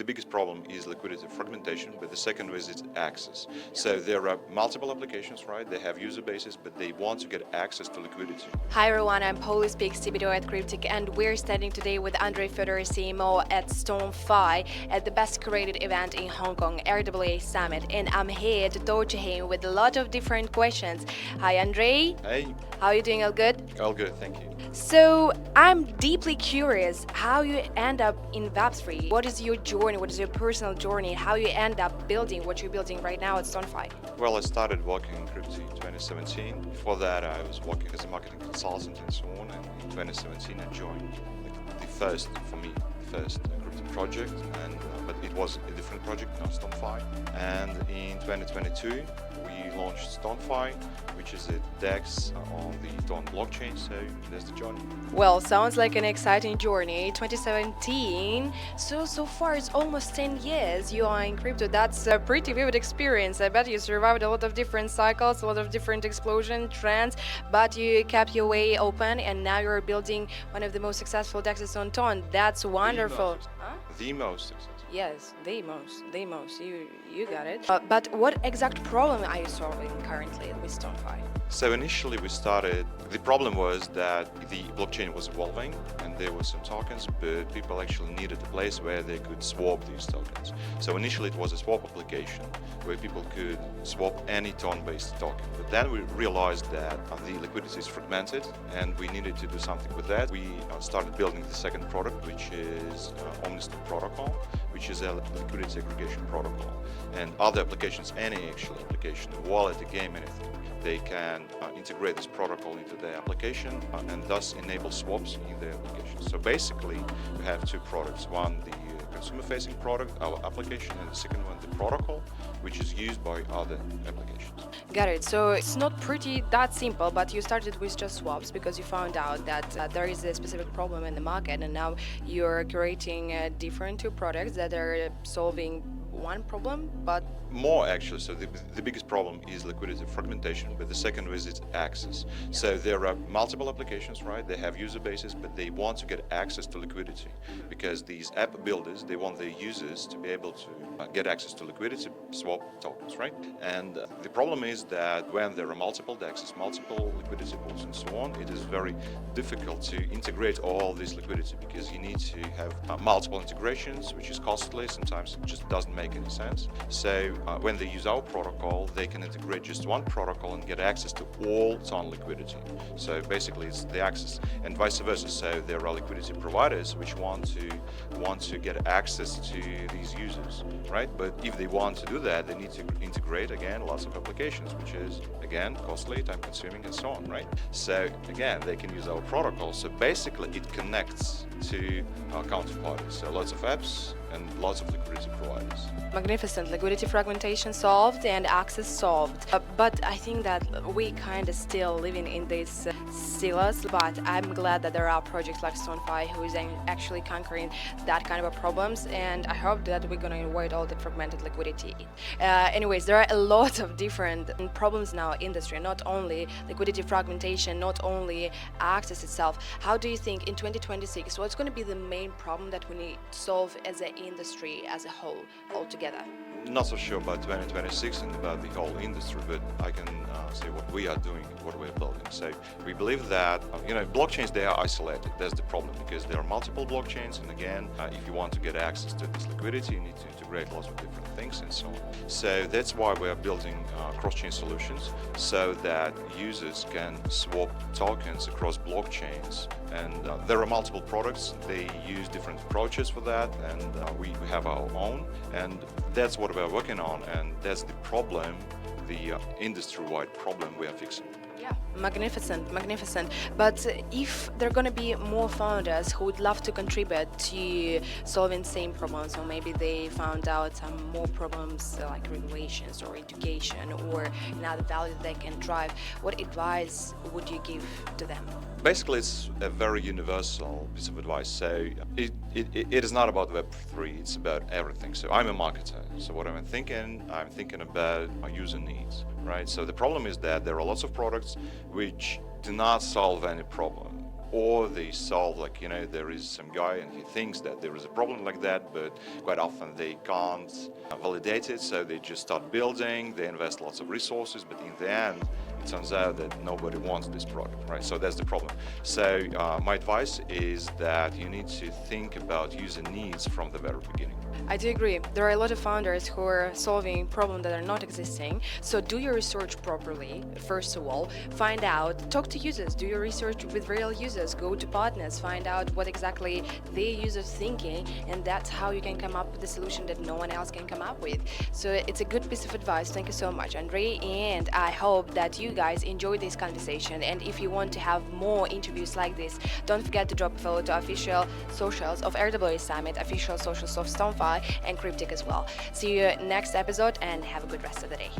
the biggest problem is liquidity fragmentation, but the second is its access. So there are multiple applications, right? They have user bases, but they want to get access to liquidity. Hi everyone, I'm Pauli Speaks, CBDO at Cryptic, and we're standing today with Andrey Fedorov, CMO at STON.fi at the best curated event in Hong Kong, RWA Summit, and I'm here to talk to him with a lot of different questions. Hi Andrey. Hey. How are you doing? All good? All good, thank you. So I'm deeply curious how you end up in Web3. What is your journey? What is your personal journey? How you end up building what you're building right now at STON.fi? Well, I started working in Cryptic in 2017. Before that, I was working as a marketing consultant and so on. And in 2017, I joined the first crypto project, but it was a different project, not STON.fi. And in 2022, we launched STON.fi, which is a DEX on the TON blockchain. So that's the journey. Well, sounds like an exciting journey. 2017. So far it's almost 10 years you are in crypto. That's a pretty vivid experience. I bet you survived a lot of different cycles, a lot of different explosion trends, but you kept your way open, and now you're building one of the most successful DEXs on TON. That's wonderful. The most successful. Yes, the most. You got it. But what exact problem are you solving currently with STON.fi? So initially the problem was that the blockchain was evolving and there were some tokens, but people actually needed a place where they could swap these tokens. So initially it was a swap application where people could swap any TON-based token. But then we realized that the liquidity is fragmented and we needed to do something with that. We started building the second product, which is Omniston protocol, which is a liquidity aggregation protocol. And other applications, any actual application, a wallet, a game, anything, they can integrate this protocol into their application and thus enable swaps in their application. So basically, we have two products. One, the consumer-facing product, our application, and the second one, the protocol, which is used by other applications. Got it. So it's not pretty that simple, but you started with just swaps because you found out that there is a specific problem in the market, and now you're curating different two products that are solving one problem, but more actually. So the biggest problem is liquidity fragmentation, but the second is its access. So there are multiple applications, right? They have user bases, but they want to get access to liquidity because these app builders, they want their users to be able to get access to liquidity, swap tokens, right? And the problem is that when there are multiple DEXs, multiple liquidity pools and so on, it is very difficult to integrate all this liquidity because you need to have multiple integrations, which is costly. Sometimes it just doesn't make any sense. So when they use our protocol, they can integrate just one protocol and get access to all TON liquidity. So basically it's the access and vice versa. So there are liquidity providers which want to get access to these users, right? But if they want to do that, they need to integrate, again, lots of applications, which is, again, costly, time consuming and so on, right? So again, they can use our protocol. So basically it connects to our counterparties. So lots of apps and lots of liquidity providers. Magnificent. Liquidity fragmentation solved and access solved. But I think that we kind of still living in this silos, but I'm glad that there are projects like STON.fi who is actually conquering that kind of problems, and I hope that we're going to avoid all the fragmented liquidity. Anyways, there are a lot of different problems now in the industry, not only liquidity fragmentation, not only access itself. How do you think in 2026, what's going to be the main problem that we need to solve as an industry as a whole, altogether? Not so sure about 2026 and about the whole industry, but I can say what we are doing, what we're building. So we believe that, blockchains, they are isolated. That's the problem because there are multiple blockchains. And again, if you want to get access to this liquidity, you need to integrate lots of different things and so on. So that's why we are building cross-chain solutions so that users can swap tokens across blockchains. And there are multiple products. They use different approaches for that. And we have our own. And that's what we're working on, and that's the problem, the industry-wide problem we are fixing. Yeah, magnificent. But if there are going to be more founders who would love to contribute to solving same problems, or maybe they found out some more problems like regulations or education or another value they can drive, what advice would you give to them? Basically, it's a very universal piece of advice. So it is not about Web3, it's about everything. So I'm a marketer. So what I'm thinking about my user needs, right? So the problem is that there are lots of products which do not solve any problem. or they solve, like, there is some guy and he thinks that there is a problem like that, but quite often they can't validate it, so they just start building, they invest lots of resources, but in the end, it turns out that nobody wants this product, right? So that's the problem. So my advice is that you need to think about user needs from the very beginning. I do agree. There are a lot of founders who are solving problems that are not existing. So do your research properly, first of all. Find out, talk to users, do your research with real users, go to partners, find out what exactly their users thinking, and that's how you can come up with a solution that no one else can come up with. So it's a good piece of advice. Thank you so much, Andrey, and I hope that you guys enjoyed this conversation. And if you want to have more interviews like this, don't forget to drop a follow to official socials of RWA Summit, official socials of STON.fi, and Cryptic as well. See you next episode and have a good rest of the day.